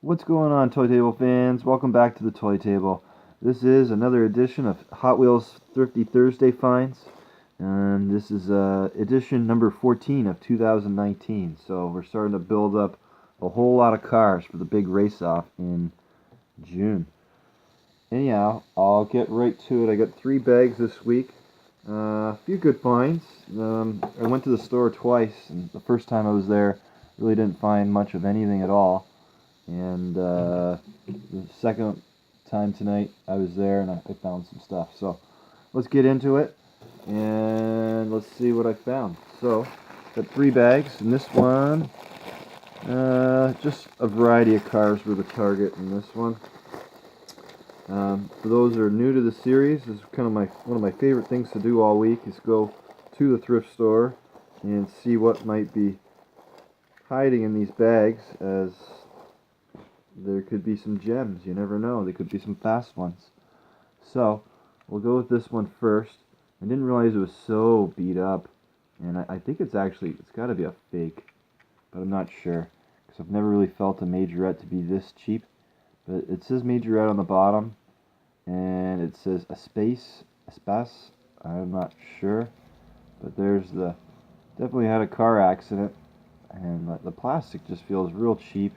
What's going on, Thetoytable fans? Welcome back to the Toy Table. This is another edition of Hot Wheels Thrifty Thursday finds, and this is edition number 14 of 2019. So we're starting to build up a whole lot of cars for the big race-off in June. Anyhow, I'll get right to it. I got 3 bags this week. A few good finds. I went to the store twice, and the first time I was there, really didn't find much of anything at all. And the second time tonight, I was there and I found some stuff. So let's get into it and let's see what I found. So, got 3 bags, and this one, just a variety of cars were the target in this one. For those that are new to the series, this is kind of one of my favorite things to do all week is go to the thrift store and see what might be hiding in these bags, as there could be some gems. You never know. There could be some fast ones. So, we'll go with this one first. I didn't realize it was so beat up. And I think it's got to be a fake. But I'm not sure. Because I've never really felt a majorette to be this cheap. But it says majorette on the bottom. And it says espace. I'm not sure. But there's definitely had a car accident. And the plastic just feels real cheap.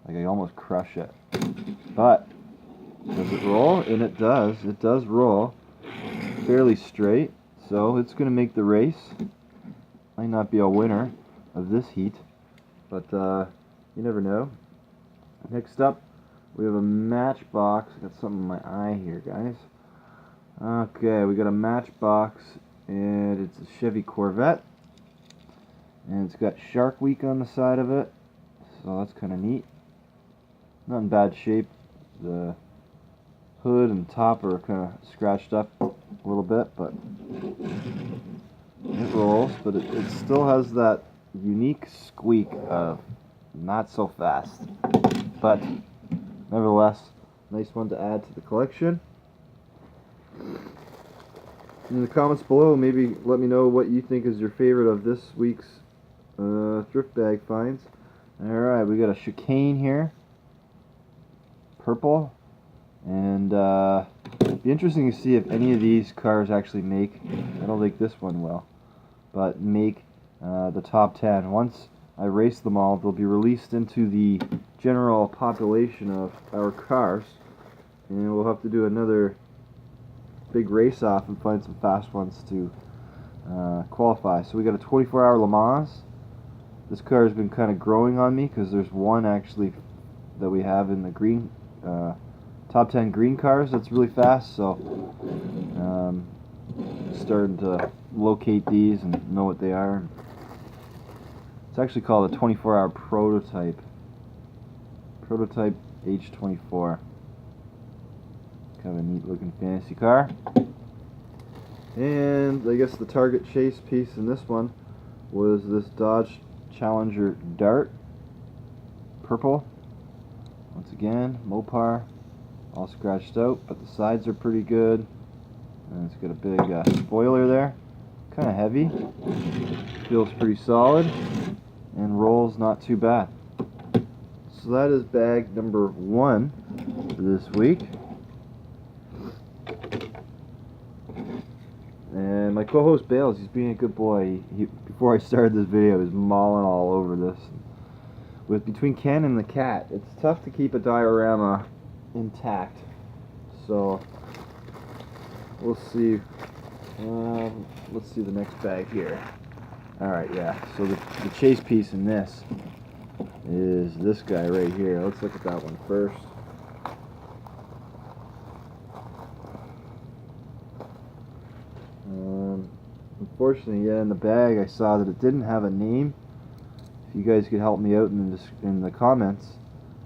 Like I almost crush it. But does it roll? And it does. It does roll fairly straight. So it's going to make the race. Might not be a winner of this heat, but you never know. Next up, we have a Matchbox. I got something in my eye here, guys. Okay, we got a Matchbox, and it's a Chevy Corvette. And it's got Shark Week on the side of it. So that's kind of neat. Not in bad shape. The hood and top are kind of scratched up a little bit, but it rolls. But it still has that unique squeak of not so fast. But nevertheless, nice one to add to the collection. In the comments below, maybe let me know what you think is your favorite of this week's thrift bag finds. Alright, we got a chicane here. Purple, and it'd be interesting to see if any of these cars actually make, I don't think this one will, but make the top 10. Once I race them all, they'll be released into the general population of our cars, and we'll have to do another big race off and find some fast ones to qualify. So we got a 24-hour Le Mans. This car has been kind of growing on me because there's one actually that we have in the green top 10 green cars that's really fast, so starting to locate these and know what they are. It's actually called a 24-hour prototype H24. Kind of a neat looking fancy car. And I guess the target chase piece in this one was this Dodge Challenger Dart, purple. Once again, Mopar, all scratched out, but the sides are pretty good. And it's got a big spoiler there. Kind of heavy. Feels pretty solid. And rolls not too bad. So that is bag number 1 for this week. And my co-host Bales, he's being a good boy. Before I started this video, he was mauling all over this. Between Ken and the cat, it's tough to keep a diorama intact. So we'll see. Let's see the next bag here. Alright, yeah. So the chase piece in this is this guy right here. Let's look at that one first. Unfortunately, yeah, in the bag I saw that it didn't have a name. If you guys could help me out in the comments,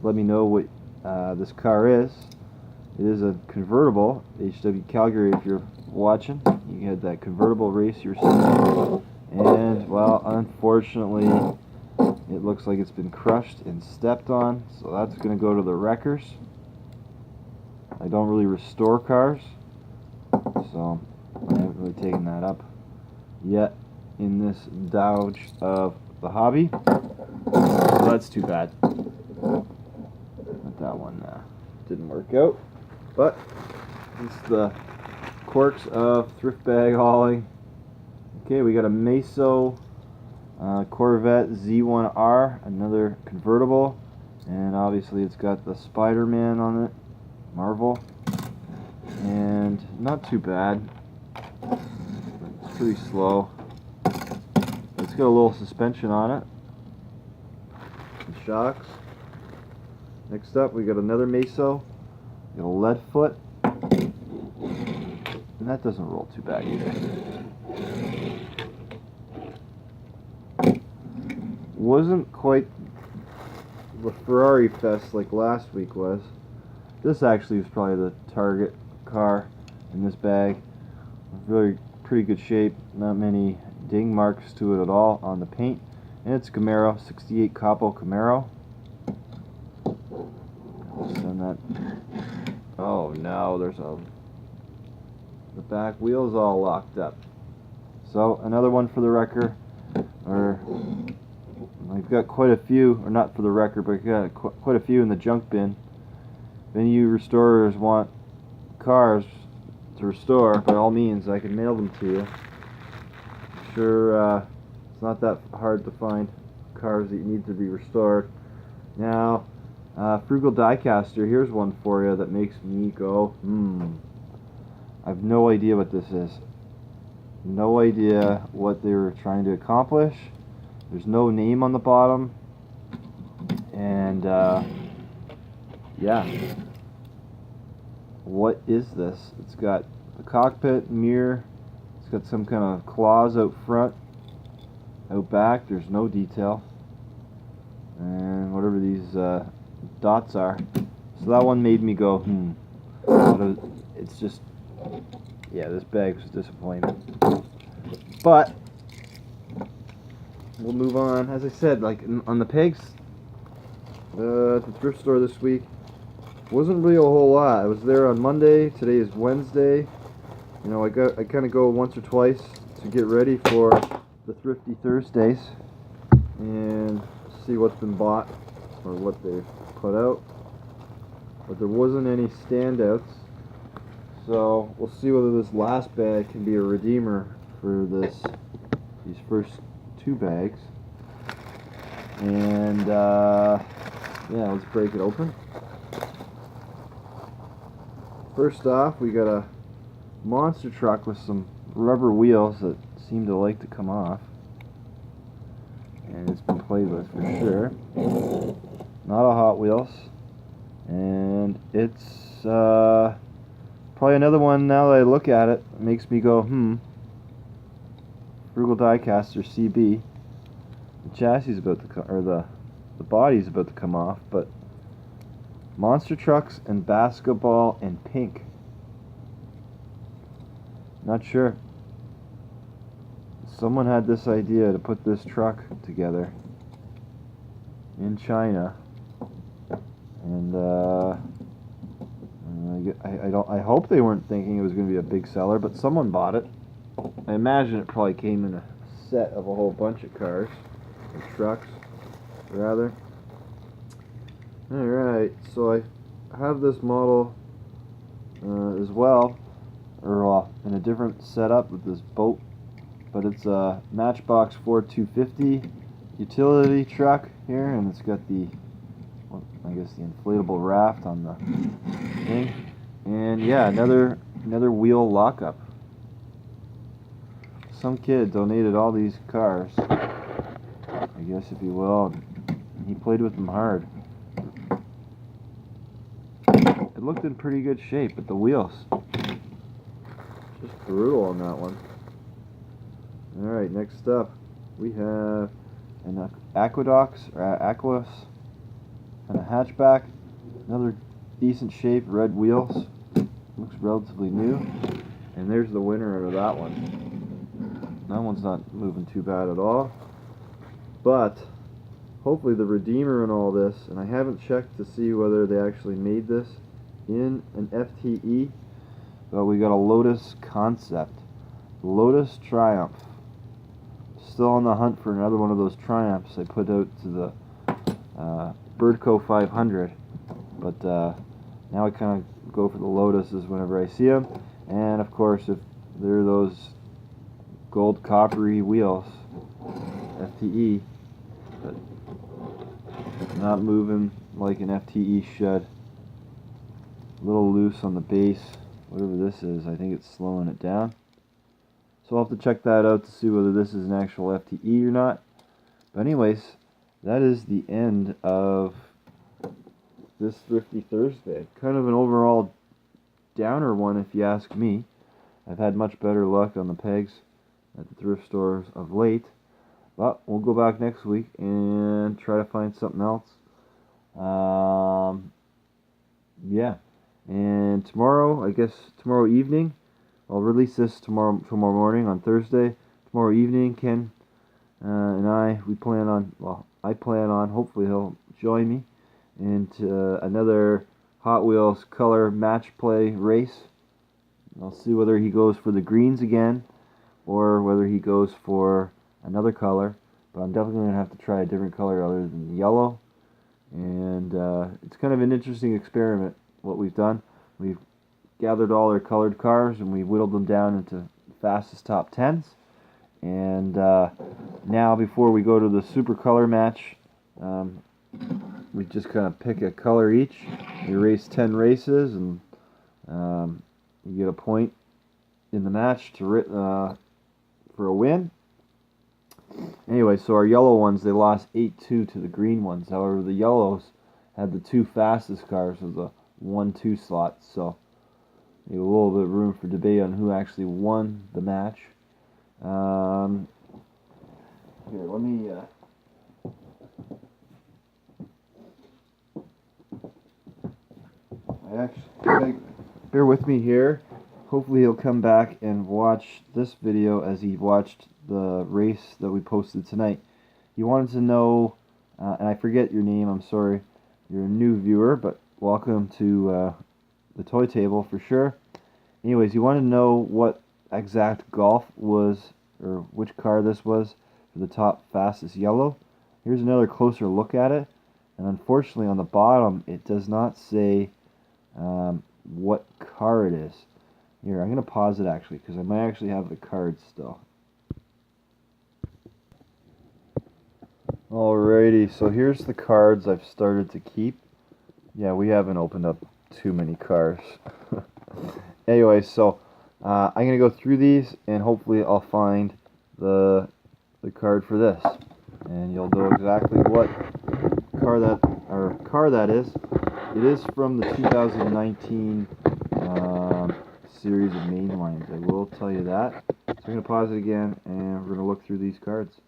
let me know what this car is. It is a convertible, HW Calgary if you're watching. You had that convertible race you were seeing. And, well, unfortunately, it looks like it's been crushed and stepped on. So that's going to go to the wreckers. I don't really restore cars, so I haven't really taken that up yet in this Dodge of the hobby. So that's too bad. that one didn't work out. But it's the quirks of thrift bag hauling. Okay, we got a Meso Corvette Z1r, another convertible, and obviously it's got the Spider-Man on it, Marvel, and not too bad. It's pretty slow. It's got a little suspension on it, and shocks. Next up, we got another Meso, got a lead foot, and that doesn't roll too bad either. Wasn't quite the Ferrari fest like last week was. This actually was probably the target car in this bag. Really pretty good shape, not many ding marks to it at all on the paint, and it's Camaro, 68 Capo Camaro. Send that. Oh no, the back wheel's all locked up. So another one for the wrecker, or we've got quite a few, or not for the record, but we've got quite a few in the junk bin. If any of you restorers want cars to restore, by all means, I can mail them to you. I'm sure it's not that hard to find cars that need to be restored. Now, Frugal Diecaster, here's one for you that makes me go, I have no idea what this is. No idea what they were trying to accomplish. There's no name on the bottom, and yeah, what is this? It's got the cockpit mirror, it's got some kind of claws out front, out back, there's no detail, and whatever these dots are. So that one made me go, it's just, yeah, this bag was disappointing. But we'll move on. As I said, like on the pegs at the thrift store this week, wasn't really a whole lot. I was there on Monday. Today is Wednesday. You know, I kind of go once or twice to get ready for the Thrifty Thursdays and see what's been bought or what they've put out. But there wasn't any standouts, so we'll see whether this last bag can be a redeemer for these first two bags. And yeah, let's break it open. First off, we got a monster truck with some rubber wheels that seem to like to come off, and it's been played with for sure. Not a Hot Wheels, and it's probably another one. Now that I look at it, it makes me go, Frugal Diecaster CB. The chassis is about to come, or the body's about to come off, but monster trucks and basketball and pink. Not sure. Someone had this idea to put this truck together in China, and I hope they weren't thinking it was going to be a big seller, but someone bought it. I imagine it probably came in a set of a whole bunch of cars, or trucks, rather. Alright, so I have this model as well, or in a different setup with this boat, but it's a Matchbox Ford 250 utility truck here, and it's got the, well, I guess the inflatable raft on the thing, and yeah, another wheel lockup. Some kid donated all these cars, I guess, if you will, and he played with them hard. It looked in pretty good shape, but the wheels, just brutal on that one. Alright, next up, we have an Aqueducts, or Aquas, and a hatchback. Another decent shape, red wheels. Looks relatively new. And there's the winner of that one. That one's not moving too bad at all. But hopefully the redeemer in all this, and I haven't checked to see whether they actually made this in an FTE, but we got a Lotus concept. Lotus Triumph. Still on the hunt for another one of those Triumphs I put out to the Birdco 500. But now I kind of go for the Lotuses whenever I see them. And of course, if they're those gold coppery wheels, FTE, but not moving like an FTE should. A little loose on the base, whatever this is. I think it's slowing it down. So I'll have to check that out to see whether this is an actual FTE or not. But anyways, that is the end of this Thrifty Thursday. Kind of an overall downer one if you ask me. I've had much better luck on the pegs at the thrift stores of late. But we'll go back next week and try to find something else. Yeah. And tomorrow, I guess tomorrow evening, I'll release this tomorrow morning on Thursday. Tomorrow evening, Ken and I plan on, hopefully he'll join me into another Hot Wheels color match play race. I'll see whether he goes for the greens again or whether he goes for another color, but I'm definitely going to have to try a different color other than yellow. And it's kind of an interesting experiment what we've done. We've gathered all our colored cars and we whittled them down into fastest top 10s. And now before we go to the super color match, we just kind of pick a color each. We race 10 races and you get a point in the match to for a win. Anyway, so our yellow ones, they lost 8-2 to the green ones. However, the yellows had the two fastest cars of the 1-2 slots, so a little bit of room for debate on who actually won the match. Here, let me bear with me here. Hopefully he'll come back and watch this video as he watched the race that we posted tonight. He wanted to know, and I forget your name, I'm sorry, you're a new viewer, but welcome to the toy table for sure. Anyways, you wanted to know what exact golf was, or which car this was for the top fastest yellow. Here's another closer look at it, and unfortunately on the bottom it does not say what car it is. Here, I'm going to pause it actually, because I might actually have the cards still. Alrighty, so here's the cards I've started to keep. Yeah, we haven't opened up too many cars. Anyway, so I'm going to go through these, and hopefully I'll find the card for this. And you'll know exactly what car that is. It is from the 2019 series of mainlines. I will tell you that. So I'm going to pause it again, and we're going to look through these cards.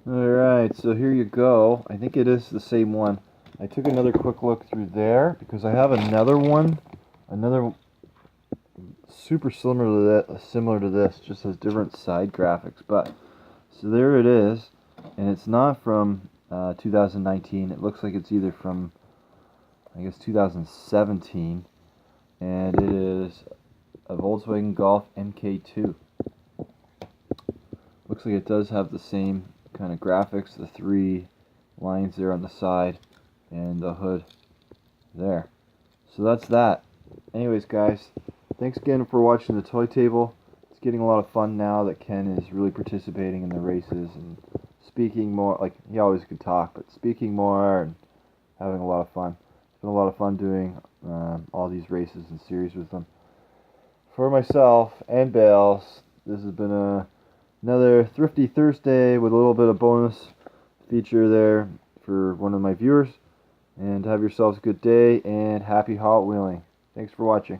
Alright, so here you go. I think it is the same one. I took another quick look through there because I have another one, another super similar to this, just has different side graphics. But so there it is, and it's not from 2019. It looks like it's either from, I guess, 2017, and it is a Volkswagen Golf MK2. Looks like it does have the same kind of graphics, the three lines there on the side and the hood there. So that's that. Anyways, guys, thanks again for watching the toy table. It's getting a lot of fun now that Ken is really participating in the races and speaking more. Like, he always could talk, but speaking more and having a lot of fun. It's been a lot of fun doing all these races and series with them. For myself and Bales, this has been another Thrifty Thursday with a little bit of bonus feature there for one of my viewers. And have yourselves a good day and happy Hot Wheeling. Thanks for watching.